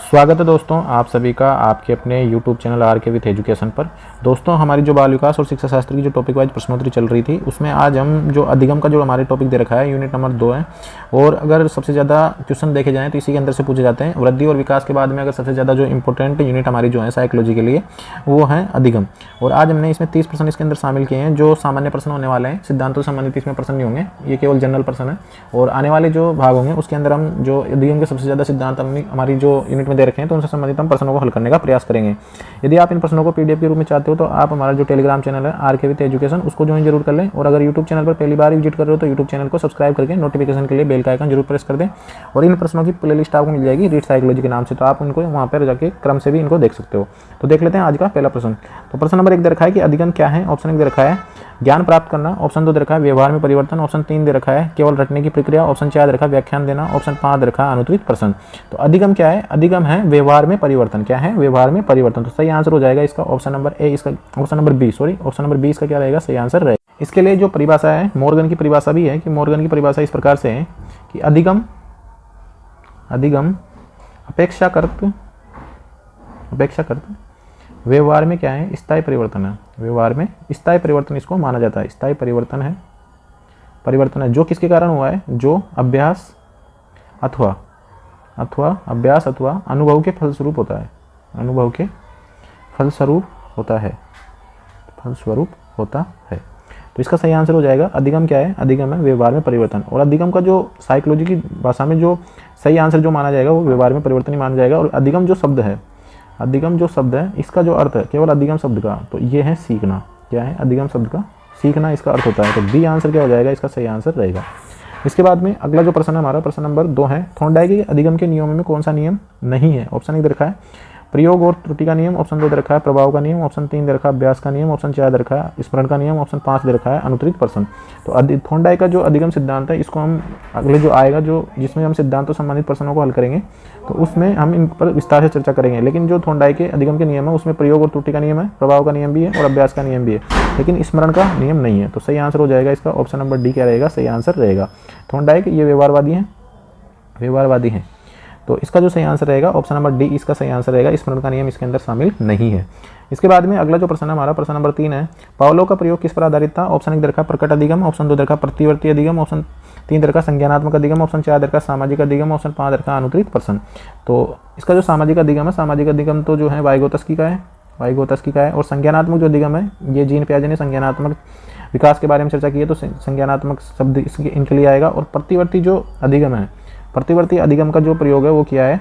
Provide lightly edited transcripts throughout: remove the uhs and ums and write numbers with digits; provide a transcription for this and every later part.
स्वागत है दोस्तों आप सभी का आपके अपने YouTube चैनल आर के विथ एजुकेशन पर। दोस्तों हमारी जो बाल विकास और शिक्षा शास्त्र की जो टॉपिक वाइज प्रश्नोत्तरी चल रही थी उसमें आज हम जो अधिगम का जो हमारे टॉपिक दे रखा है यूनिट नंबर 2 है। और अगर सबसे ज़्यादा क्वेश्चन देखे जाएँ तो इसी के अंदर से पूछे जाते हैं। वृद्धि और विकास के बाद में अगर सबसे ज़्यादा जो इंपॉर्टेंट यूनिट हमारी जो है साइकोलॉजी के लिए वो है अधिगम। और आज हमने इसमें 30 प्रश्न इसके अंदर शामिल किए हैं जो सामान्य प्रश्न होने वाले हैं। सिद्धांतों से संबंधित इसमें प्रश्न नहीं होंगे, ये केवल जनरल प्रश्न है। और आने वाले जो भाग होंगे उसके अंदर हम जो अधिगम के सबसे ज़्यादा सिद्धांत हमारी जो यूनिट में दे रखे हैं तो उनसे संबंधित हम प्रश्नों को हल करने का प्रयास करेंगे। यदि आप इन प्रश्नों को पीडीएफ के रूप में चाहते हो तो आप हमारा जो टेलीग्राम चैनल है आर के विथ एजुकेशन उसको ज्वाइन जरूर कर लें। और अगर यूट्यूब चैनल पर पहली बार विजिट कर रहे हो तो यूट्यूब चैनल को सब्सक्राइब करके नोटिफिकेशन के लिए बेल का आइकन जरूर प्रेस कर दें। और इन प्रश्नों की प्लेलिस्ट आपको मिल जाएगी रीड साइकोलॉजी के नाम से, तो आप उनको वहाँ पर जाके क्रम से भी इनको देख सकते हो। तो देख लेते हैं आज का पहला प्रश्न। तो प्रश्न नंबर 1 दे रखा है कि अधिगम क्या है। ऑप्शन 1 दे रखा है ज्ञान प्राप्त करना। ऑप्शन 2 दे रखा है व्यवहार में परिवर्तन। ऑप्शन 3 दे रखा है केवल रटने की प्रक्रिया। ऑप्शन 4 दे रखा है व्याख्यान देना। ऑप्शन 5 दे रखा है अनुत्तरित प्रश्न। तो अधिगम क्या है? अधिगम है व्यवहार में परिवर्तन। क्या है? व्यवहार में परिवर्तन। तो सही आंसर हो जाएगा इसका ऑप्शन नंबर ए। इसका option number B, option number 20 का क्या रहेगा? सही आंसर रहेगा। इसके लिए जो परिभाषा है मॉर्गन की परिभाषा भी है कि मॉर्गन की परिभाषा इस प्रकार से है कि अधिगम अपेक्षाकृत व्यवहार में क्या है? स्थायी परिवर्तन है। व्यवहार में स्थायी परिवर्तन इसको माना जाता है। स्थायी परिवर्तन है जो किसके कारण हुआ है? जो अभ्यास अथवा अनुभव के फलस्वरूप होता है। अनुभव के फलस्वरूप होता है। तो इसका सही आंसर हो जाएगा अधिगम क्या है? अधिगम है व्यवहार में परिवर्तन। और अधिगम का जो साइकोलॉजी की भाषा में जो सही आंसर जो माना जाएगा वो व्यवहार में परिवर्तन ही माना जाएगा। और अधिगम जो शब्द है इसका जो अर्थ है केवल अधिगम शब्द का, तो ये है सीखना। क्या है? अधिगम शब्द का सीखना इसका अर्थ होता है। तो बी आंसर क्या हो जाएगा? इसका सही आंसर रहेगा। इसके बाद में अगला जो प्रश्न है हमारा प्रश्न नंबर 2 है थॉर्नडाइक के अधिगम के नियमों में कौन सा नियम नहीं है? ऑप्शन 1 दे रखा है प्रयोग और त्रुटि का नियम। ऑप्शन 2 दे रखा है प्रभाव का नियम। ऑप्शन 3 दे रखा है अभ्यास का नियम। ऑप्शन 4 दे रखा है स्मरण का नियम। ऑप्शन 5 दे रखा है अनुत्तरित प्रश्न। तो थॉर्नडाइक का जो अधिगम सिद्धांत है इसको हम अगले जो आएगा जिसमें हम सिद्धांतों संबंधित प्रश्नों को हल करेंगे तो उसमें हम इन पर विस्तार से चर्चा करेंगे। लेकिन जो थॉर्नडाइक के अधिगम के नियम है उसमें प्रयोग और त्रुटि का नियम है, प्रभाव का नियम भी है और अभ्यास का नियम भी है, लेकिन स्मरण का नियम नहीं है। तो सही आंसर हो जाएगा इसका ऑप्शन नंबर डी। क्या रहेगा? सही आंसर रहेगा। थॉर्नडाइक ये व्यवहारवादी हैं। तो इसका जो सही आंसर रहेगा ऑप्शन नंबर डी इसका सही आंसर रहेगा। स्मरण का नियम इसके अंदर शामिल नहीं है। इसके बाद में अगला जो प्रश्न है हमारा प्रश्न नंबर 3 है पावलोव का प्रयोग किस पर आधारित था? ऑप्शन 1 दे रखा प्रकट अधिगम। ऑप्शन 2 दे रखा प्रतिवर्ती अधिगम। ऑप्शन 3 दे रखा संज्ञानात्मक अधिगम। ऑप्शन 4 दे रखा सामाजिक अधिगम। ऑप्शन 5 दे रखा अनुत्तरित प्रश्न। तो इसका जो सामाजिक अधिगम तो जो है वाइगोत्स्की का है। और संज्ञानात्मक जो अधिगम है ये जीन पियाजे ने संज्ञानात्मक विकास के बारे में चर्चा की है, तो संज्ञानात्मक शब्द इनके लिए आएगा। और प्रतिवर्ती अधिगम का जो प्रयोग है वो किया है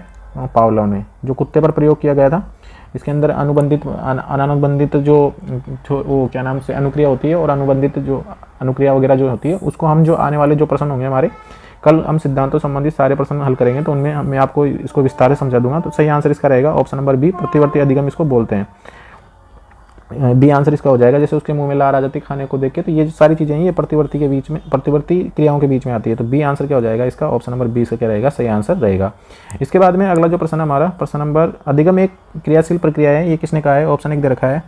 पावलोव ने, जो कुत्ते पर प्रयोग किया गया था। इसके अंदर अनानुबंधित जो वो क्या नाम से अनुक्रिया होती है और अनुबंधित जो अनुक्रिया वगैरह जो होती है उसको हम जो आने वाले जो प्रश्न होंगे हमारे कल हम सिद्धांतों संबंधित सारे प्रश्न हल करेंगे तो उनमें मैं आपको इसको विस्तार से समझा दूंगा। तो सही आंसर इसका रहेगा ऑप्शन नंबर बी प्रतिवर्ती अधिगम इसको बोलते हैं। बी आंसर इसका हो जाएगा। जैसे उसके मुंह में लार आ जाती खाने को देख के, तो ये सारी चीजें हैं ये प्रतिवर्ती क्रियाओं के बीच में आती है। तो बी आंसर क्या हो जाएगा इसका ऑप्शन नंबर बी से क्या रहेगा? सही आंसर रहेगा। इसके बाद में अगला जो प्रश्न है हमारा प्रश्न नंबर अधिगम एक क्रियाशील प्रक्रिया है, ये किसने कहा है? ऑप्शन 1 दे रखा है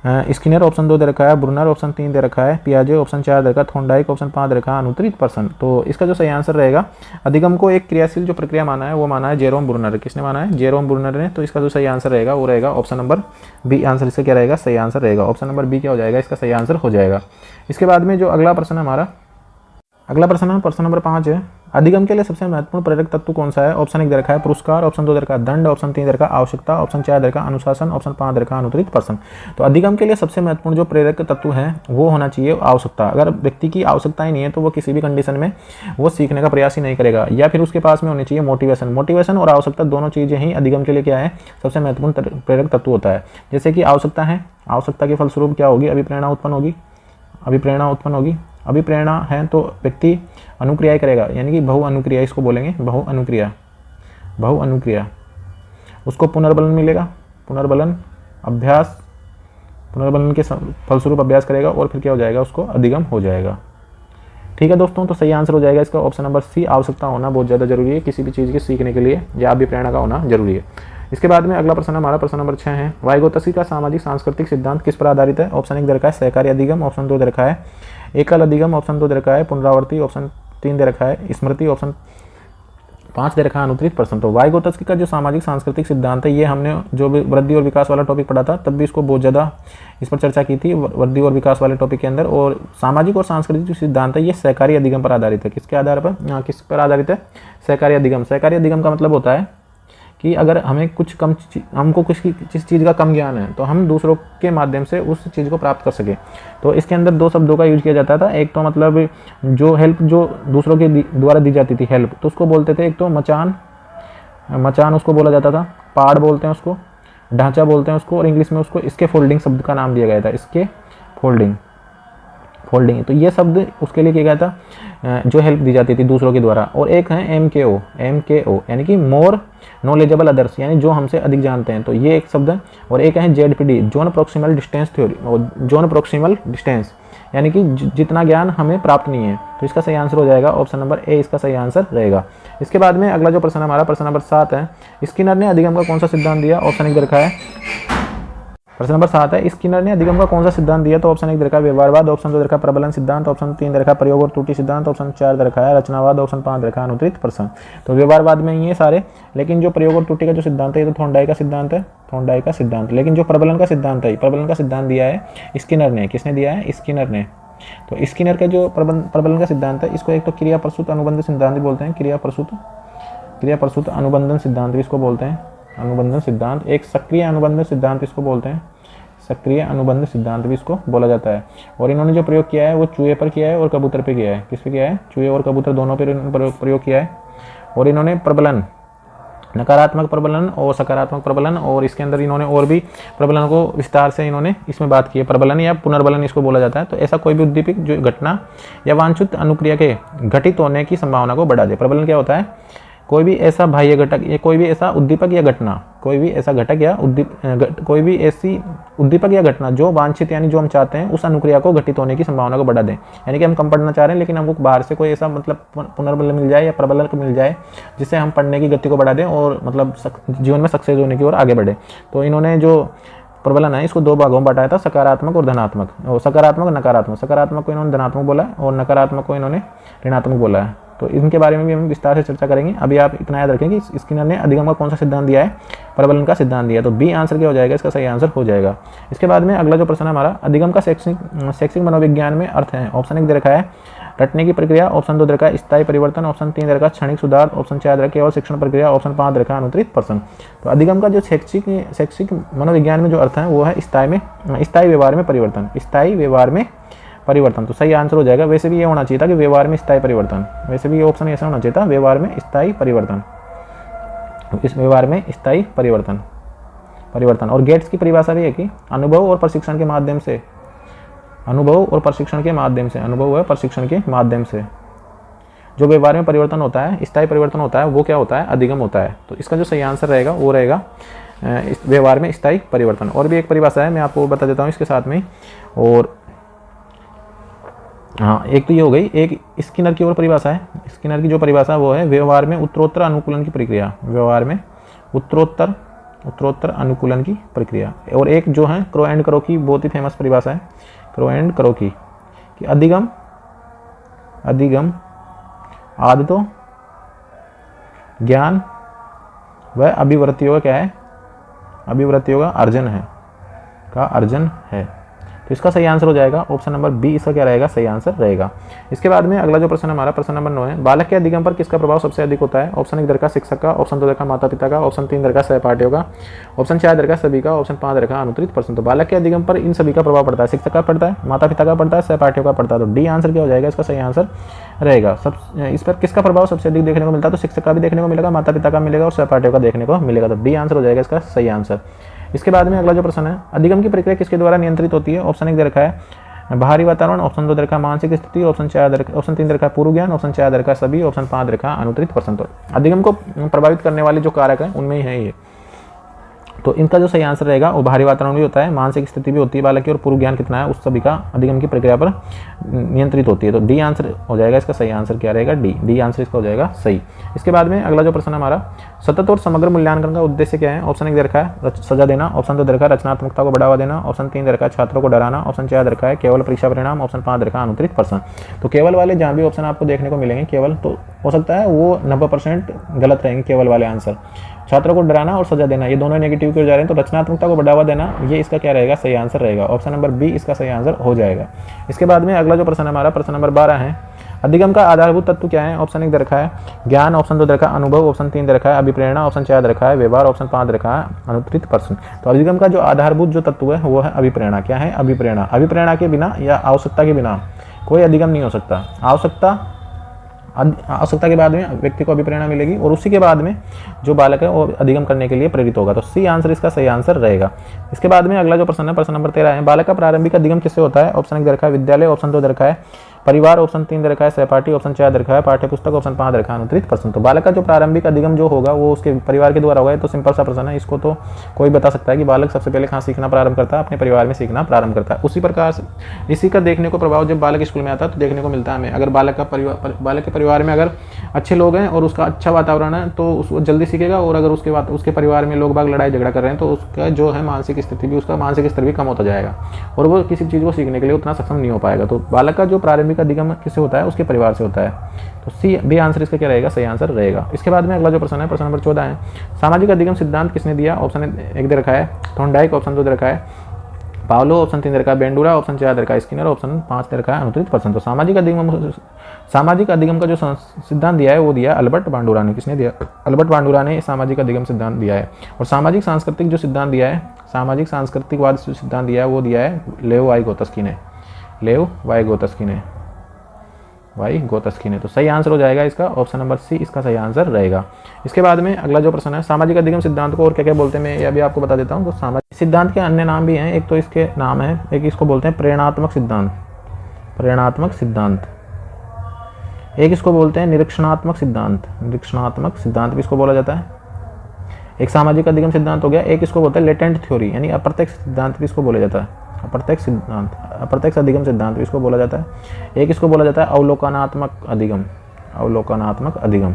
स्किनर। ऑप्शन 2 दे रखा है ब्रूनर। ऑप्शन 3 दे रखा है पियाजे। ऑप्शन 4 दे रखा है थॉर्नडाइक। ऑप्शन 5 दे रखा है अनुत्तरित प्रश्न। तो इसका जो सही आंसर रहेगा अधिगम को एक क्रियाशील जो प्रक्रिया माना है वो माना है जेरोम ब्रूनर। किसने माना है? जेरोम ब्रूनर ने। तो इसका जो सही आंसर रहेगा वो रहेगा ऑप्शन नंबर बी। आंसर इसका क्या रहेगा? सही आंसर रहेगा। ऑप्शन नंबर बी क्या हो जाएगा? इसका सही आंसर हो जाएगा। इसके बाद में जो अगला प्रश्न है हमारा प्रश्न नंबर 5 है अधिगम के लिए सबसे महत्वपूर्ण प्रेरक तत्व कौन सा है? ऑप्शन 1 दे रखा है पुरस्कार। ऑप्शन 2 दे रखा है दंड। ऑप्शन 3 दे रखा है आवश्यकता। ऑप्शन 4 दे रखा है अनुशासन। ऑप्शन 5 दे रखा है अनुत्तरित प्रश्न। तो अधिगम के लिए सबसे महत्वपूर्ण जो प्रेरक तत्व है वो होना चाहिए आवश्यकता। अगर व्यक्ति की आवश्यकता ही नहीं है तो वो किसी भी कंडीशन में वो सीखने का प्रयास ही नहीं करेगा। या फिर उसके पास में होनी चाहिए मोटिवेशन और आवश्यकता, दोनों चीजें ही अधिगम के लिए क्या है? सबसे महत्वपूर्ण प्रेरक तत्व होता है। जैसे कि आवश्यकता के फलस्वरूप क्या होगी? अभिप्रेरणा है तो व्यक्ति अनुक्रिया करेगा, यानी कि बहु अनुक्रिया इसको बोलेंगे। बहु अनुक्रिया उसको पुनर्बलन मिलेगा। पुनर्बलन के फलस्वरूप अभ्यास करेगा और फिर क्या हो जाएगा? उसको अधिगम हो जाएगा। ठीक है दोस्तों, तो सही आंसर हो जाएगा इसका ऑप्शन नंबर सी। आवश्यकता होना बहुत ज़्यादा जरूरी है किसी भी चीज़ के सीखने के लिए, या अभिप्रेरणा का होना जरूरी है। इसके बाद में अगला प्रश्न हमारा प्रश्न नंबर 6 है वाइगोत्स्की का सामाजिक सांस्कृतिक सिद्धांत किस पर आधारित है? ऑप्शन 1 दे रखा है सहकारी अधिगम। ऑप्शन 2 दे रखा है एकल अधिगम। ऑप्शन 2 दे रखा है पुनरावृत्ति। ऑप्शन 3 दे रखा है स्मृति। ऑप्शन 5 दे रखा है अनुत्तरित पर्सन। तो वाइगोत्स्की का जो सामाजिक सांस्कृतिक सिद्धांत है, ये हमने जो भी वृद्धि और विकास वाला टॉपिक पढ़ा था तब भी इसको बहुत ज़्यादा इस पर चर्चा की थी, वृद्धि और विकास वाले टॉपिक के अंदर। और सामाजिक और सांस्कृतिक जो सिद्धांत है ये सहकारी अधिगम पर आधारित है। किसके आधार पर, किस पर आधारित है? सहकारी अधिगम। सहकारी अधिगम का मतलब होता है कि अगर हमें हमको किस चीज़ का कम ज्ञान है तो हम दूसरों के माध्यम से उस चीज़ को प्राप्त कर सके। तो इसके अंदर 2 शब्दों का यूज किया जाता था। एक तो मतलब जो हेल्प जो दूसरों के द्वारा दी जाती थी हेल्प, तो उसको बोलते थे एक तो मचान उसको बोला जाता था, पाड़ बोलते हैं उसको, ढांचा बोलते हैं उसको, और इंग्लिश में उसको इसके फोल्डिंग शब्द का नाम दिया गया था, इसके फोल्डिंग। तो ये शब्द उसके लिए किया गया था जो हेल्प दी जाती थी दूसरों के द्वारा। और एक है MKO यानी कि मोर नॉलेजेबल अदर्स, यानी जो हमसे अधिक जानते हैं, तो ये एक शब्द है। और एक है ZPD zone proximal distance theory, और जोन प्रोक्सिमल डिस्टेंस यानी कि जितना ज्ञान हमें प्राप्त नहीं है। तो इसका सही आंसर हो जाएगा ऑप्शन नंबर ए, इसका सही आंसर रहेगा। इसके बाद में अगला जो प्रश्न हमारा प्रश्न नंबर 7 है, स्किनर ने अधिगम का कौन सा सिद्धांत दिया? ऑप्शन 1 रखा है। प्रश्न नंबर 7 है, स्किनर ने अधिगम का कौन सा सिद्धांत दिया? तो ऑप्शन 1 रखा है व्यवहारवाद, ऑप्शन 2 रखा है प्रबलन सिद्धांत, ऑप्शन 3 रखा है प्रयोग और त्रुटि सिद्धांत, ऑप्शन 4 रखा है रचनावाद, ऑप्शन 5 रखा है अनुत्तरित पर्सन। तो व्यवहारवाद में ये सारे, लेकिन जो प्रयोग और त्रुटि का जो सिद्धांत है ये तो थॉर्नडाइक का सिद्धांत है। लेकिन जो प्रबलन का सिद्धांत है, प्रबलन का सिद्धांत दिया है स्किनर ने। किसने दिया है? स्किनर ने। तो स्किनर का जो प्रबलन का सिद्धांत है, इसको एक तो क्रिया प्रसूत अनुबंध सिद्धांत भी बोलते हैं, क्रिया प्रसूत अनुबंधन सिद्धांत भी इसको बोलते हैं, अनुबंधन सिद्धांत। एक सक्रिय अनुबंधन सिद्धांत इसको बोलते हैं, सक्रिय अनुबंध सिद्धांत भी इसको बोला जाता है। और इन्होंने जो प्रयोग किया है वो चूहे पर किया है और कबूतर पे किया है। किस पे किया है? चूहे और कबूतर दोनों पर प्रयोग किया है। और इन्होंने प्रबलन, नकारात्मक प्रबलन और सकारात्मक प्रबलन, और इसके अंदर इन्होंने और भी प्रबलन को विस्तार से इन्होंने इसमें बात की है। प्रबलन या पुनर्बलन इसको बोला जाता है। तो ऐसा कोई भी उद्दीपक जो घटना या वांछित अनुक्रिया के घटित होने की संभावना को बढ़ा दे। प्रबलन क्या होता है? कोई भी ऐसा बाह्य घटक या कोई भी ऐसा उद्दीपक या घटना, कोई भी ऐसा घटक या कोई भी ऐसी उद्दीपक या घटना जो वांछित यानी जो हम चाहते हैं उस अनुक्रिया को घटित होने की संभावना को बढ़ा दें। यानी कि हम कम पढ़ना चाह रहे हैं लेकिन हमको बाहर से कोई ऐसा मतलब पुनर्बल मिल जाए या प्रबल मिल जाए जिससे हम पढ़ने की गति को बढ़ा दें और मतलब जीवन में सक्सेस होने की ओर आगे बढ़े। तो इन्होंने जो प्रबलन है इसको 2 भागों में बांटा था, सकारात्मक और धनात्मक, और सकारात्मक और नकारात्मक। सकारात्मक को इन्होंने धनात्मक बोला है और नकारात्मक को इन्होंने ऋणात्मक बोला है। तो इनके बारे में भी हम विस्तार से चर्चा करेंगे। अभी आप इतना याद रखें कि स्किनर ने अधिगम का कौन सा सिद्धांत दिया है? प्रबलन का सिद्धांत दिया। तो बी आंसर क्या हो जाएगा? इसका सही आंसर हो जाएगा। इसके बाद में अगला जो प्रश्न है हमारा, अधिगम का शैक्षिक मनोविज्ञान में अर्थ है। ऑप्शन 1 दे रखा है रटने की प्रक्रिया, ऑप्शन 2 दे रखा है स्थायी परिवर्तन, ऑप्शन 3 दे रखा है क्षणिक सुधार, ऑप्शन 4 दे रखा है केवल शिक्षण प्रक्रिया, ऑप्शन 5 दे रखा है अनुत्तरित पर्सन। तो अधिगम का जो शैक्षिक मनोविज्ञान में जो अर्थ है वो है स्थायी व्यवहार में परिवर्तन, स्थायी व्यवहार में परिवर्तन। तो सही आंसर हो जाएगा। वैसे भी ये होना चाहिए था कि व्यवहार में स्थायी परिवर्तन, वैसे भी ये ऑप्शन ऐसा होना चाहिए था, व्यवहार में स्थायी परिवर्तन, इस व्यवहार में स्थायी परिवर्तन। और गेट्स की परिभाषा भी है कि अनुभव और प्रशिक्षण के माध्यम से, अनुभव और प्रशिक्षण के माध्यम से जो व्यवहार में परिवर्तन होता है, स्थायी परिवर्तन होता है, वो क्या होता है? अधिगम होता है। तो इसका जो सही आंसर रहेगा वो रहेगा व्यवहार में स्थायी परिवर्तन। और भी एक परिभाषा है, मैं आपको बता देता हूँ इसके साथ में। और हाँ, एक तो ये हो गई, एक स्किनर की और परिभाषा है। स्किनर की जो परिभाषा वो है व्यवहार में उत्तरोत्तर अनुकूलन की प्रक्रिया, व्यवहार में उत्तरोत्तर अनुकूलन की प्रक्रिया। और एक जो है क्रो एंड करो की बहुत ही फेमस परिभाषा है, क्रो एंड करो की, कि अधिगम आदतों, ज्ञान व अभिवृत्तियों का क्या है? अभिवृत्तियों का अर्जन है। तो इसका सही आंसर हो जाएगा ऑप्शन नंबर बी, इसका क्या रहेगा? सही आंसर रहेगा। इसके बाद में अगला जो प्रश्न हमारा प्रश्न नंबर 9 है, बालक के अधिगम पर किसका प्रभाव सबसे अधिक होता है? ऑप्शन 1 दरका शिक्षक का, ऑप्शन 2 दरका माता पिता का, ऑप्शन 3 दरका सहपाठियों का, ऑप्शन 4 दरका सभी का, ऑप्शन 5 दरका अनुत्तरित पर्सन। तो बालक के अधिगम पर इन सभी का प्रभाव पड़ता है, शिक्षक का पड़ता है, माता पिता का पड़ता है, सहपाठियों का पड़ता है। तो डी आंसर क्या हो जाएगा? इसका सही आंसर रहेगा। इस पर किसका प्रभाव सबसे अधिक देखने को मिलता है? तो शिक्षक का भी देखने को मिलेगा, माता पिता का मिलेगा और सहपाठियों का देखने को मिलेगा। तो डी आंसर हो जाएगा इसका सही आंसर। इसके बाद में अगला जो प्रश्न है, अधिगम की प्रक्रिया किसके द्वारा नियंत्रित होती है? ऑप्शन 1 दे रखा है बाहरी वातावरण, ऑप्शन 2 दे रखा है मानसिक स्थिति, ऑप्शन 3 दे रखा है पूर्व ज्ञान, ऑप्शन 4 दे रखा है सभी, ऑप्शन 5 दे रखा है अनुत्तरित पर्सन। तो अधिगम को प्रभावित करने वाले जो कारक हैं उनमें ही है ये। तो इनका जो सही आंसर रहेगा वो बाहरी वातावरण भी होता है, मानसिक स्थिति भी होती है बालक की, और पूर्व ज्ञान कितना है उस सभी का अधिगम की प्रक्रिया पर नियंत्रित होती है। तो डी आंसर हो जाएगा इसका सही आंसर, क्या रहेगा, डी आंसर इसका हो जाएगा सही। इसके बाद में अगला जो प्रश्न हमारा, सतत और समग्र मूल्यांकन का उद्देश्य क्या है। ऑप्शन 1 दे रखा है सजा देना, ऑप्शन 2 दे रखा है रचनात्मकता को बढ़ावा देना, ऑप्शन 3 दे रखा है छात्रों को डराना, ऑप्शन 4 दे रखा है केवल परीक्षा परिणाम, ऑप्शन 5 दे रखा है अनुत्तरित प्रश्न। तो केवल वाले जहाँ भी ऑप्शन आपको देखने को मिलेंगे केवल, तो हो सकता है वो 90% गलत रहेंगे केवल वाले आंसर। छात्रों को डराना और सजा देना ये दोनों नेगेटिव की ओर जा रहे हैं, तो रचनात्मकता को बढ़ावा देना ये इसका क्या रहेगा, सही आंसर रहेगा। ऑप्शन नंबर बी इसका सही आंसर हो जाएगा। इसके बाद में अगला जो प्रश्न हमारा प्रश्न नंबर 12 है, अधिगम का आधारभूत तत्व क्या है। ऑप्शन 1 दे रखा है ज्ञान, ऑप्शन 2 दे रखा है अनुभव, ऑप्शन 3 दे रखा है अभिप्रेरणा, ऑप्शन 4 दे रखा है व्यवहार, ऑप्शन 5 दे रखा है अनुत्तरित प्रश्न। तो अधिगम का जो आधारभूत जो तत्व है वो है अभिप्रेरणा। क्या है, अभिप्रेरणा। अभिप्रेरणा के बिना या आवश्यकता के बिना कोई अधिगम नहीं हो सकता। आवश्यकता के बाद में व्यक्ति को अभिप्रेरणा मिलेगी और उसी के बाद में जो बालक है वो अधिगम करने के लिए प्रेरित होगा। तो सी आंसर इसका सही आंसर रहेगा। इसके बाद में अगला जो प्रश्न है प्रश्न नंबर 13 है, बालक का प्रारंभिक अधिगम किससे होता है। ऑप्शन 1 दे रखा है विद्यालय, ऑप्शन 2 दे रखा है परिवार, ऑप्शन 3 दे रखा है सहपाठी, ऑप्शन 4 दे रखा है पाठ्यपुस्तक, ऑप्शन 5 दे रखा है अनुत्तरित प्रश्न। तो बालक का जो प्रारंभिक अधिगम जो होगा वो उसके परिवार के द्वारा होगा। तो सिंपल सा प्रश्न है, इसको तो कोई बता सकता है कि बालक सबसे पहले कहाँ सीखना प्रारंभ करता है, अपने परिवार में सीखना प्रारंभ करता है। उसी प्रकार से इसी का देखने को प्रभाव जब बालक स्कूल में आता है तो देखने को मिलता है हमें। अगर बालक के परिवार में अगर अच्छे लोग हैं और उसका अच्छा वातावरण है तो उसको जल्दी सीखेगा, और अगर उसके परिवार में लोग बाग लड़ाई झगड़ा कर रहे हैं तो उसका जो है मानसिक स्थिति भी, उसका मानसिक स्तर भी कम होता जाएगा और वो किसी चीज़ को सीखने के लिए उतना सक्षम नहीं हो पाएगा। तो बालक का जो प्रारंभिक अधिगम किससे होता है, उसके परिवार से होता है। तो सी बी आंसर इसका क्या रहेगा, सही आंसर रहेगा। इसके बाद में अगला जो प्रश्न है प्रश्न नंबर 14 है, सामाजिक अधिगम सिद्धांत किसने दिया। ऑप्शन 1 दे रखा है थॉर्नडाइक, ऑप्शन 2 दे रखा है पावलो, ऑप्शन 3 दे रखा है बेंडूरा, ऑप्शन 4 दे रखा है स्किनर, ऑप्शन 5 दे रखा है अनुत्तरित प्रश्न। तो सामाजिक अधिगम का जो सिद्धांत दिया है वो दिया अल्बर्ट बांडुरा ने। किसने दिया, अल्बर्ट बांडुरा ने सामाजिक अधिगम सिद्धांत दिया है। और सामाजिक सांस्कृतिक जो सिद्धांत दिया है, सामाजिक सांस्कृतिकवाद जो सिद्धांत दिया है वो दिया है लेव वाई गोत्स्की ने। तो सही आंसर हो जाएगा इसका ऑप्शन नंबर सी इसका सही आंसर रहेगा। इसके बाद में अगला जो प्रश्न है, सामाजिक अधिगम सिद्धांत को और क्या क्या बोलते हैं मैं ये अभी आपको बता देता हूँ। तो सामाजिक सिद्धांत के अन्य नाम भी हैं, एक तो इसके नाम है, एक इसको बोलते हैं प्रेरणात्मक सिद्धांत, एक इसको बोलते हैं निरीक्षणात्मक सिद्धांत भी इसको बोला जाता है। एक सामाजिक अधिगम सिद्धांत हो गया, एक इसको बोलते हैं लेटेंट थ्योरी यानी अप्रत्यक्ष सिद्धांत भी इसको बोला जाता है। अप्रत्यक्ष अधिगम सिद्धांत भी इसको बोला जाता है। एक इसको बोला जाता है अवलोकनात्मक अधिगम।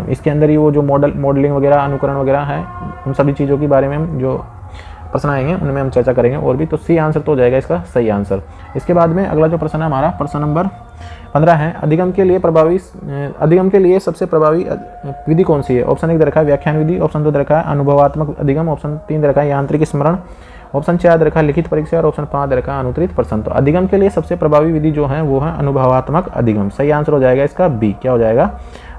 इसके अंदर ही वो जो मॉडलिंग वगैरह अनुकरण वगैरह है उन सभी चीज़ों के बारे में हम जो प्रश्न आएंगे उनमें हम चर्चा करेंगे और भी। तो सी आंसर तो हो जाएगा इसका सही आंसर। इसके बाद में अगला जो प्रश्न है हमारा प्रश्न नंबर 15 है, अधिगम के लिए सबसे प्रभावी विधि कौन सी है। ऑप्शन 1 दे रखा है व्याख्यान विधि, ऑप्शन 2 दे रखा है अनुभवात्मक अधिगम, ऑप्शन 3 दे रखा है यांत्रिक स्मरण, ऑप्शन 4 दे रखा है लिखित परीक्षा और ऑप्शन 5 दे रखा है अनुत्तरित प्रश्न। तो अधिगम के लिए सबसे प्रभावी विधि जो है वो है अनुभवात्मक अधिगम। सही आंसर हो जाएगा इसका बी। क्या हो जाएगा,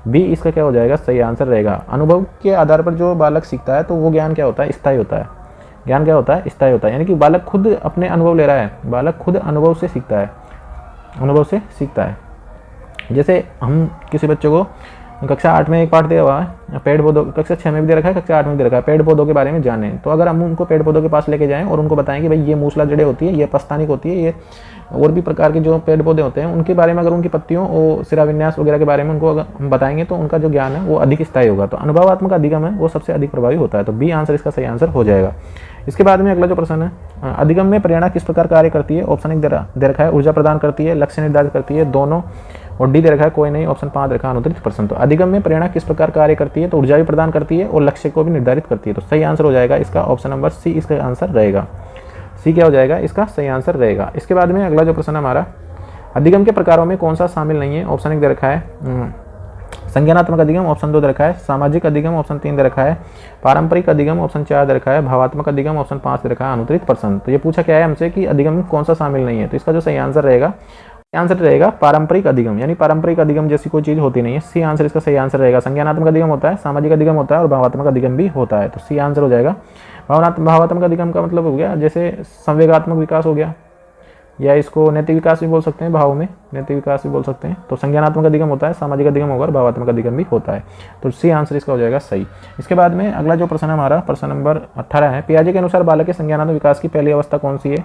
बी इसका क्या हो जाएगा, सही आंसर रहेगा। अनुभव के आधार पर जो बालक सीखता है तो वो ज्ञान क्या होता है, स्थायी होता है। ज्ञान क्या होता है, स्थायी होता है, यानी कि बालक खुद अपने अनुभव ले रहा है, बालक खुद अनुभव से सीखता है। जैसे हम किसी बच्चे को कक्षा 8 में एक पाठ दिया हुआ है पेड़ पौधों, कक्षा 6 में भी दे रखा है, कक्षा 8 में भी दे रखा है पेड़ पौधों के बारे में जाने, तो अगर हम उनको पेड़ पौधों के पास लेके जाएं और उनको बताएं कि भाई ये मूसला जड़ें होती है, ये पस्तानिक होती है, ये और भी प्रकार के जो पेड़ पौधे होते हैं उनके बारे में अगर उनकी पत्तियों और शिराविन्यास वगैरह के बारे में उनको अगर हम बताएंगे तो उनका जो ज्ञान है वो अधिक स्थायी होगा। तो अनुभवात्मक अधिगम है वो सबसे अधिक प्रभावी होता है। तो बी आंसर इसका सही आंसर हो जाएगा। इसके बाद में अगला जो प्रश्न है, अधिगम में प्रेरणा किस प्रकार कार्य करती है। ऑप्शन 1 दे रखा है ऊर्जा प्रदान करती है, लक्ष्य निर्धारित करती है, दोनों, और डी दे रखा है कोई नहीं, ऑप्शन 5 दे रखा है अनुत्तरित प्रश्न। तो अधिगम में प्रेरणा किस प्रकार कार्य करती है, तो ऊर्जा भी प्रदान करती है और लक्ष्य को भी निर्धारित करती है। तो सही आंसर हो जाएगा इसका ऑप्शन नंबर सी इसका आंसर रहेगा। सी क्या हो जाएगा, इसका सही आंसर रहेगा। इसके बाद में अगला जो प्रश्न है हमारा, अधिगम के प्रकारों में कौन सा शामिल नहीं है। ऑप्शन 1 दे रखा है संज्ञानात्मक अधिगम, ऑप्शन 2 दे रखा है सामाजिक अधिगम, ऑप्शन 3 दे रखा है पारंपरिक अधिगम, ऑप्शन 4 दे रखा है भावात्मक अधिगम, ऑप्शन 5 दे रखा है अनुत्तरित प्रश्न। तो ये पूछा क्या है हमसे कि अधिगम में कौन सा शामिल नहीं है, तो इसका जो सही आंसर रहेगा पारंपरिक अधिगम, यानी पारंपरिक अधिगम जैसी कोई चीज होती नहीं है। सी आंसर इसका सही आंसर रहेगा। संज्ञानात्मक अधिगम होता है, सामाजिक अधिगम होता है और भावात्मक अधिगम भी होता है। तो सी आंसर हो जाएगा। भावात्मक अधिगम का मतलब हो गया जैसे संवेगात्मक विकास हो गया, या इसको नैतिक विकास भी बोल सकते हैं, भाव में नैतिक विकास भी बोल सकते हैं। तो संज्ञानात्मक अधिगम होता है, सामाजिक अधिगम होगा और भावात्मक अधिगम भी होता है। तो सी आंसर इसका हो जाएगा सही। इसके बाद में अगला जो प्रश्न है हमारा प्रश्न नंबर 18 है, पियाजे के अनुसार बालक के संज्ञानात्मक विकास की पहली अवस्था कौन सी है।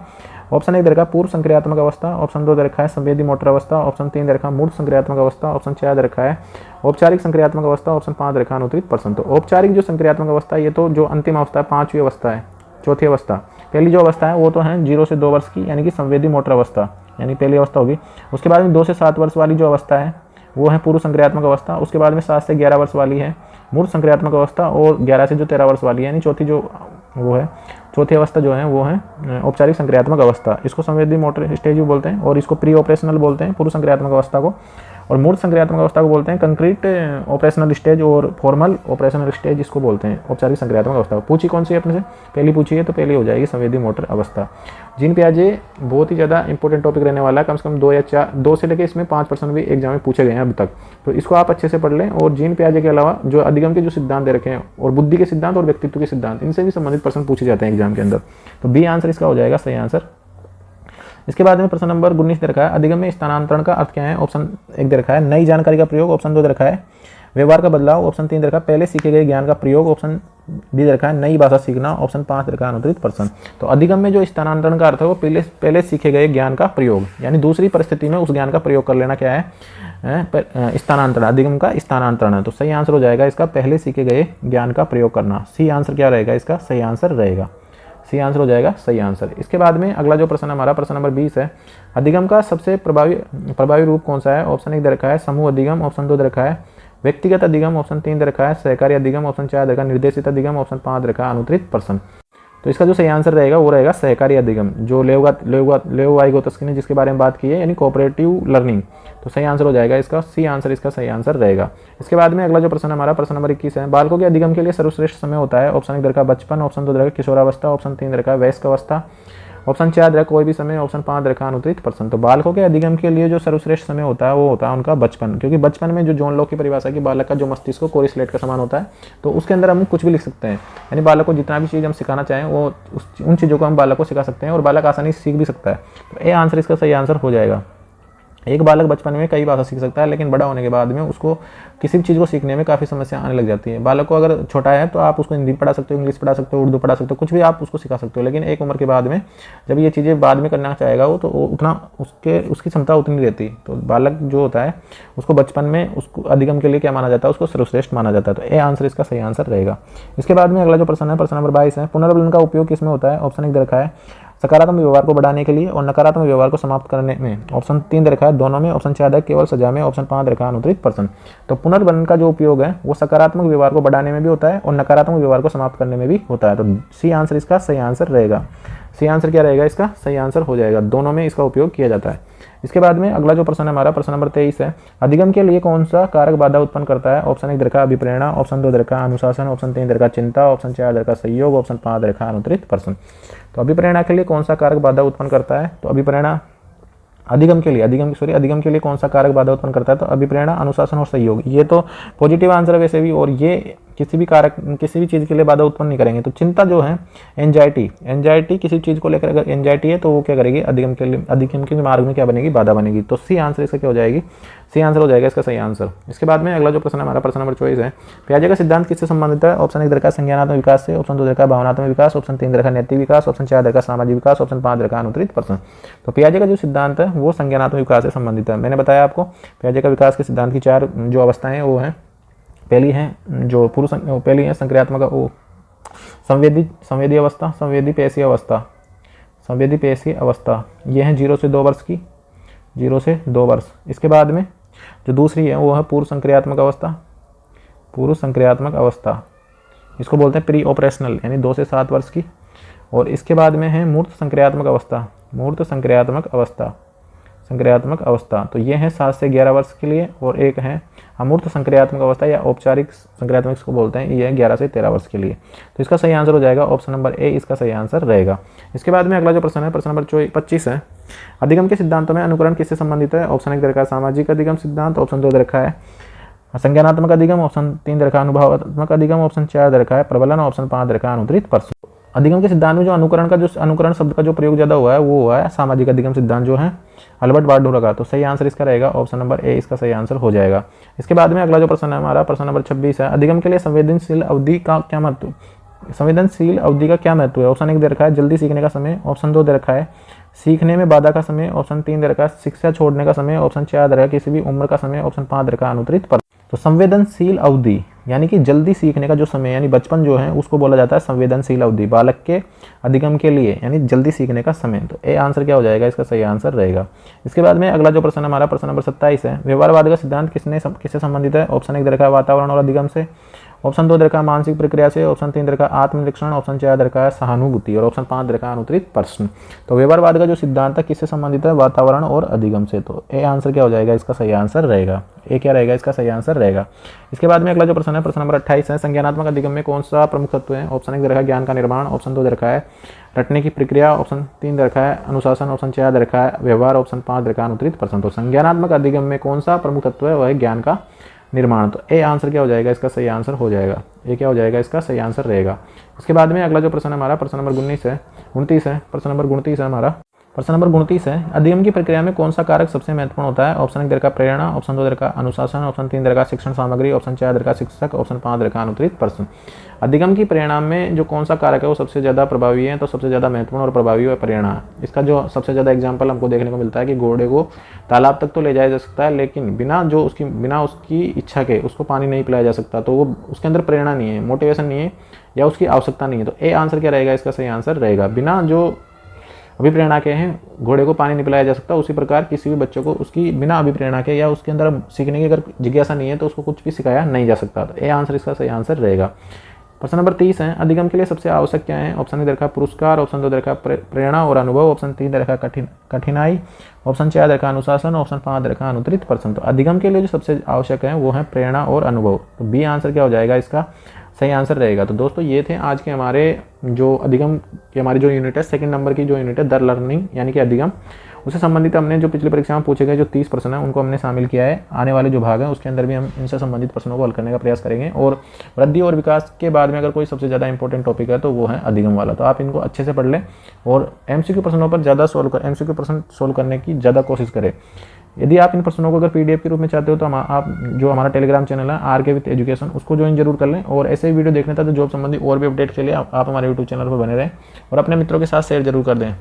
ऑप्शन 1 दे रखा है पूर्व संक्रियात्मक अवस्था, ऑप्शन 2 दे रखा है संवेदी मोटर अवस्था, ऑप्शन 3 दे रखा है मूर्त संक्रियात्मक अवस्था, ऑप्शन 4 दे रखा है औपचारिक संक्रियात्मक अवस्था, ऑप्शन 5 दे रखा है अनुत्तरित प्रश्न। तो औपचारिक जो संक्रियात्मक अवस्था है ये तो जो अंतिम अवस्था है, 5वीं अवस्था है, चौथी अवस्था। पहली जो अवस्था है वो तो है 0 से 2 वर्ष की, यानी कि संवेदी मोटर अवस्था, यानी पहली अवस्था होगी। उसके बाद में 2 से 7 वर्ष वाली जो अवस्था है वो है पूर्व संक्रियात्मक अवस्था। उसके बाद में 7 से 11 वर्ष वाली है मूर्त संक्रियात्मक अवस्था, और 11 से जो 13 वर्ष वाली है, यानी चौथी जो वो है चौथी अवस्था जो है वो है औपचारिक संक्रियात्मक अवस्था। इसको संवेदी मोटर स्टेज भी बोलते हैं, और इसको प्री ऑपरेशनल बोलते हैं पूर्व संक्रियात्मक अवस्था को, और मूर्त संक्रियात्मक अवस्था को बोलते हैं कंक्रीट ऑपरेशनल स्टेज, और फॉर्मल ऑपरेशनल स्टेज इसको बोलते हैं औपचारिक संक्रियात्मक अवस्था। पूछी कौन सी है अपने से, पहली पूछी है, तो पहली हो जाएगी संवेदी मोटर अवस्था। जीन पियाजे बहुत ही ज़्यादा इंपॉर्टेंट टॉपिक रहने वाला है, कम से कम 2 से लेकर इसमें 5% भी एग्जाम में पूछे गए हैं अब तक, तो इसको आप अच्छे से पढ़ लें। और जीन पियाजे के अलावा जो अधिगम के जो सिद्धांत दे रखे हैं, और बुद्धि के सिद्धांत और व्यक्तित्व के सिद्धांत, इनसे भी संबंधित प्रश्न पूछे जाते हैं एग्जाम के अंदर। तो बी आंसर इसका हो जाएगा सही आंसर। इसके बाद में प्रश्न नंबर 19 दे रखा है अधिगम में स्थानांतरण का अर्थ क्या है। ऑप्शन 1 दे रखा है नई जानकारी का प्रयोग, ऑप्शन 2 दे रखा है व्यवहार का बदलाव, ऑप्शन 3 दे रखा है पहले सीखे गए ज्ञान का प्रयोग, ऑप्शन डी दे रखा है नई भाषा सीखना, ऑप्शन 5 दे रखा है अनुत्तरित प्रश्न। तो अधिगम में जो स्थानांतरण का अर्थ है वो पहले सीखे गए ज्ञान का प्रयोग, यानी दूसरी परिस्थिति में उस ज्ञान का प्रयोग कर लेना क्या है स्थानांतरण, अधिगम का स्थानांतरण है। तो सही आंसर हो जाएगा इसका पहले सीखे गए ज्ञान का प्रयोग करना। सी आंसर क्या रहेगा इसका, सही आंसर रहेगा, सी आंसर हो जाएगा सही आंसर। इसके बाद में अगला जो प्रश्न हमारा प्रश्न नंबर 20 है अधिगम का सबसे प्रभावी रूप कौन सा है। ऑप्शन 1 दे रखा है समूह अधिगम, ऑप्शन 2 दे रखा है व्यक्तिगत अधिगम, ऑप्शन 3 दे रखा है सहकारी अधिगम, ऑप्शन 4 दे रखा है निर्देशित अधिगम, ऑप्शन 5 दे रखा है अनुत्तरित प्रश्न। तो इसका जो सही आंसर रहेगा वो रहेगा सहकारी अधिगम, जो लेओ वाइगोत्स्की ने जिसके बारे में बात की है, यानी कोऑपरेटिव लर्निंग। तो सही आंसर हो जाएगा इसका सी आंसर, इसका सही आंसर रहेगा। इसके बाद में अगला जो प्रश्न हमारा प्रश्न नंबर 21 है बालकों के अधिगम के लिए सर्वश्रेष्ठ समय होता है। ऑप्शन 1 दे रखा है बचपन, ऑप्शन 2 दे रखा है किशोरावस्था, ऑप्शन 3 दे रखा है वयस्क अवस्था, ऑप्शन 4 दे रखा है कोई भी समय, ऑप्शन 5 दे रखा है अनुत्तरित प्रश्न। तो बालकों के अधिगम के लिए जो सर्वश्रेष्ठ समय होता है वो होता है उनका बचपन, क्योंकि बचपन में जो जॉन लॉक की परिभाषा की बालक का जो मस्तिष्क को कोरी स्लेट का समान होता है, तो उसके अंदर हम कुछ भी लिख सकते हैं, यानी बालक को जितना भी चीज़ हम सिखाना चाहें वो उन चीज़ों को हम बालक को सिखा सकते हैं, और बालक आसानी से सीख भी सकता है। तो ए आंसर इसका सही आंसर हो जाएगा। एक बालक बचपन में कई भाषा सीख सकता है, लेकिन बड़ा होने के बाद में उसको किसी भी चीज़ को सीखने में काफ़ी समस्या आने लग जाती है। बालक को अगर छोटा है तो आप उसको हिंदी पढ़ा सकते हो, इंग्लिश पढ़ा सकते हो, उर्दू पढ़ा सकते हो, कुछ भी आप उसको सिखा सकते हो, लेकिन एक उम्र के बाद में जब ये चीज़ें बाद में करना चाहेगा वो, तो उतना उसकी क्षमता उतनी नहीं रहती। तो बालक जो होता है उसको बचपन में उसको अधिगम के लिए क्या माना जाता है, उसको सर्वश्रेष्ठ माना जाता है। तो ए आंसर इसका सही आंसर रहेगा। इसके बाद में अगला जो प्रश्न है प्रश्न नंबर 22 है पुनर्बलन का उपयोग किसमें होता है। ऑप्शन 1 दे रखा है सकारात्मक व्यवहार को बढ़ाने के लिए और नकारात्मक व्यवहार को समाप्त करने में, ऑप्शन 3 दे रखा है दोनों में, ऑप्शन 4 है केवल सजा में, ऑप्शन 5 दे रखा है अनुत्तरित प्रश्न। तो पुनर्बलन का जो उपयोग है वो सकारात्मक व्यवहार को बढ़ाने में भी होता है और नकारात्मक व्यवहार को समाप्त करने में भी होता है। तो सी आंसर इसका सही आंसर रहेगा। सी आंसर क्या रहेगा इसका, सही आंसर हो जाएगा, दोनों में इसका उपयोग किया जाता है। इसके बाद में अगला जो प्रश्न है हमारा प्रश्न नंबर 23 है अधिगम के लिए कौन सा कारक बाधा उत्पन्न करता है। ऑप्शन 1 दे रखा है अभिप्रेरणा, ऑप्शन 2 दे रखा है अनुशासन, ऑप्शन 3 दे रखा है चिंता, ऑप्शन 4 दे रखा है सहयोग, ऑप्शन 5 दे रखा है अनुत्तरित प्रश्न। तो अभिप्रेरणा के लिए कौन सा कारक बाधा उत्पन्न करता है। तो अभिप्रेरणा अधिगम के लिए कौन सा कारक बाधा उत्पन्न करता है। तो अभिप्रेरणा, अनुशासन और सहयोग, ये तो पॉजिटिव आंसर है वैसे भी, और ये किसी भी चीज़ के लिए बाधा उत्पन्न नहीं करेंगे। तो चिंता जो है एंजाइटी किसी चीज़ को लेकर अगर एंजाइटी है तो वो क्या करेगी, अधिगम के मार्ग में क्या बनेगी, बाधा बनेगी। तो सी आंसर इसका क्या हो जाएगी, सी आंसर हो जाएगा इसका सही आंसर। इसके बाद में अगला जो प्रश्न है हमारा प्रश्न नंबर 24 है पियाजे का सिद्धांत किससे संबंधित है। ऑप्शन 1 दे रखा है संज्ञानात्मक विकास से, ऑप्शन 2 दे रखा है भावनात्मक विकास, ऑप्शन 3 दे रखा है नैतिक विकास, ऑप्शन 4 दे रखा है सामाजिक विकास, ऑप्शन 5 दे रखा है अनुत्तरित प्रश्न। तो पियाजे का जो सिद्धांत है वो संज्ञानात्मक विकास से संबंधित है। मैंने बताया आपको पियाजे का विकास के सिद्धांत की 4 जो अवस्थाएं वो हैं, पहली है संक्रियात्मक संवेदी अवस्था, संवेदी पेशी अवस्था, ये है 0 से 2 वर्ष की, 0 से 2 वर्ष। इसके बाद में जो दूसरी है वो है पूर्व संक्रियात्मक अवस्था, इसको बोलते हैं प्री ऑपरेशनल, यानी 2 से 7 वर्ष की। और इसके बाद में है मूर्त संक्रियात्मक अवस्था, तो ये है 7 से 11 वर्ष के लिए। और एक है अमूर्त संक्रियात्मक अवस्था या औपचारिक संक्रियात्मक इसको बोलते हैं, ये है 11 से 13 वर्ष के लिए। तो इसका सही आंसर हो जाएगा ऑप्शन नंबर ए, इसका सही आंसर रहेगा। इसके बाद में अगला जो प्रश्न है प्रश्न नंबर 25 है अधिगम के सिद्धांतों में अनुकरण किससे संबंधित है। ऑप्शन 1 दे रखा है सामाजिक अधिगम सिद्धांत, ऑप्शन 2 दे रखा है संज्ञानात्मक अधिगम, ऑप्शन 3 दे रखा है अनुभवात्मक अधिगम, ऑप्शन 4 दे रखा है प्रबलन, ऑप्शन 5 दे रखा है अनुत्तरित प्रश्न। अधिगम के सिद्धांत में जो अनुकरण शब्द का जो प्रयोग ज्यादा हुआ है वो हुआ है सामाजिक अधिगम सिद्धांत जो है अल्बर्ट बार्डूरा का। तो सही आंसर इसका रहेगा ऑप्शन नंबर ए, इसका सही आंसर हो जाएगा। इसके बाद में अगला जो प्रश्न है हमारा प्रश्न नंबर 26 है अधिगम के लिए संवेदनशील अवधि का क्या महत्व है। ऑप्शन 1 दे रखा है जल्दी सीखने का समय, ऑप्शन 2 दे रखा है सीखने में बाधा का समय, ऑप्शन 3 दे रखा है शिक्षा छोड़ने का समय, ऑप्शन 4 दे रखा है किसी भी उम्र का समय, ऑप्शन 5 दे रखा है अनुत्तरित पर। तो संवेदनशील अवधि यानी कि जल्दी सीखने का जो समय यानी बचपन जो है उसको बोला जाता है संवेदनशील अवधि, बालक के अधिगम के लिए यानी जल्दी सीखने का समय। तो ए आंसर क्या हो जाएगा, इसका सही आंसर रहेगा। इसके बाद में अगला जो प्रश्न हमारा प्रश्न नंबर 27 है, व्यवहारवाद का सिद्धांत किससे संबंधित है। ऑप्शन 1 दे रखा है वातावरण और अधिगम से, ऑप्शन 2 दे रखा है मानसिक प्रक्रिया से, ऑप्शन 3 दे रखा है आत्मनिरीक्षण, ऑप्शन 4 दे रखा है सहानुभूति और ऑप्शन 5 दे रखा है अनुत्तरित प्रश्न। तो व्यवहारवाद का जो सिद्धांत है किससे संबंधित है, वातावरण और अधिगम से। तो ए आंसर क्या हो जाएगा, इसका सही आंसर रहेगा। ए क्या रहेगा, इसका सही आंसर रहेगा। इसके बाद में अगला जो प्रश्न है प्रश्न नंबर 28 है, संज्ञानात्मक अधिगम में कौन सा प्रमुख तत्व है। ऑप्शन 1 दे रखा है ज्ञान का निर्माण, ऑप्शन 2 दे रखा है रटने की प्रक्रिया, ऑप्शन 3 दे रखा है अनुशासन, ऑप्शन 4 दे रखा है व्यवहार, ऑप्शन 5 दे रखा है अनुत्तरित प्रश्न। तो संज्ञानात्मक अधिगम में कौन सा प्रमुख तत्व है, वह है ज्ञान का निर्माण। तो ए आंसर क्या हो जाएगा, इसका सही आंसर हो जाएगा। ए क्या हो जाएगा, इसका सही आंसर रहेगा। इसके बाद में अगला जो प्रश्न हमारा प्रश्न नंबर 29 है, प्रश्न नंबर 29 है हमारा। प्रश्न नंबर 29 है, अधिगम की प्रक्रिया में कौन सा कारक सबसे महत्वपूर्ण होता है। ऑप्शन 1 दे रखा प्रेरणा, ऑप्शन 2 दे रखा अनुशासन, ऑप्शन 3 दे रखा शिक्षण सामग्री, ऑप्शन 4 दे रखा शिक्षक, ऑप्शन 5 दे रखा अनुत्तरित प्रश्न। अधिगम की प्रेरणा में जो कौन सा कारक है वो सबसे ज़्यादा प्रभावी है, तो सबसे ज़्यादा महत्वपूर्ण और प्रभावी है प्रेरणा। इसका जो सबसे ज़्यादा एग्जाम्पल हमको देखने को मिलता है कि घोड़े को तालाब तक तो ले जाया जा सकता है, लेकिन बिना उसकी इच्छा के उसको पानी नहीं पिलाया जा सकता। तो वो उसके अंदर प्रेरणा नहीं है, मोटिवेशन नहीं है या उसकी आवश्यकता नहीं है। तो ए आंसर क्या रहेगा, इसका सही आंसर रहेगा। बिना जो अभिप्रेरणा के हैं घोड़े को पानी नहीं पिलाया जा सकता, उसी प्रकार किसी भी बच्चों को उसकी बिना अभिप्रेरणा के या उसके अंदर सीखने की अगर जिज्ञासा नहीं है तो उसको कुछ भी सिखाया नहीं जा सकता। तो ए आंसर इसका सही आंसर रहेगा। प्रश्न नंबर 30 है, अधिगम के लिए सबसे आवश्यक क्या है। ऑप्शन 1 दे रखा पुरस्कार, ऑप्शन 2 दे रखा प्रेरणा और अनुभव, ऑप्शन 3 दे रखा कठिनाई, ऑप्शन 4 दे रखा अनुशासन, ऑप्शन 5 दे रखा अनुत्तरित प्रश्न। तो अधिगम के लिए जो सबसे आवश्यक है वो है प्रेरणा और अनुभव। तो बी आंसर क्या हो जाएगा, इसका सही आंसर रहेगा। तो दोस्तों ये थे आज के हमारे जो अधिगम की हमारी जो यूनिट है, सेकंड नंबर की जो यूनिट है द लर्निंग यानी कि अधिगम, उससे संबंधित हमने जो पिछली परीक्षा में पूछे गए जो 30 प्रश्न है उनको हमने शामिल किया है। आने वाले जो भाग है उसके अंदर भी हम इनसे संबंधित प्रश्नों को हल करने का प्रयास करेंगे। और वृद्धि और विकास के बाद में अगर कोई सबसे ज़्यादा इंपॉर्टेंट टॉपिक है तो वो है अधिगम वाला। तो आप इनको अच्छे से पढ़ लें और एमसीक्यू प्रश्नों पर ज़्यादा एमसीक्यू प्रश्न सोल्व करने की ज़्यादा कोशिश करें। यदि आप इन प्रश्नों को अगर पीडीएफ के रूप में चाहते हो तो आप जो हमारा टेलीग्राम चैनल है आर के विद एजुकेशन उसको ज्वाइन जरूर कर लें। और ऐसे ही वीडियो देखने था तो जॉब संबंधी और भी अपडेट के लिए आप हमारे यूट्यूब चैनल पर बने रहें और अपने मित्रों के साथ शेयर जरूर कर दें।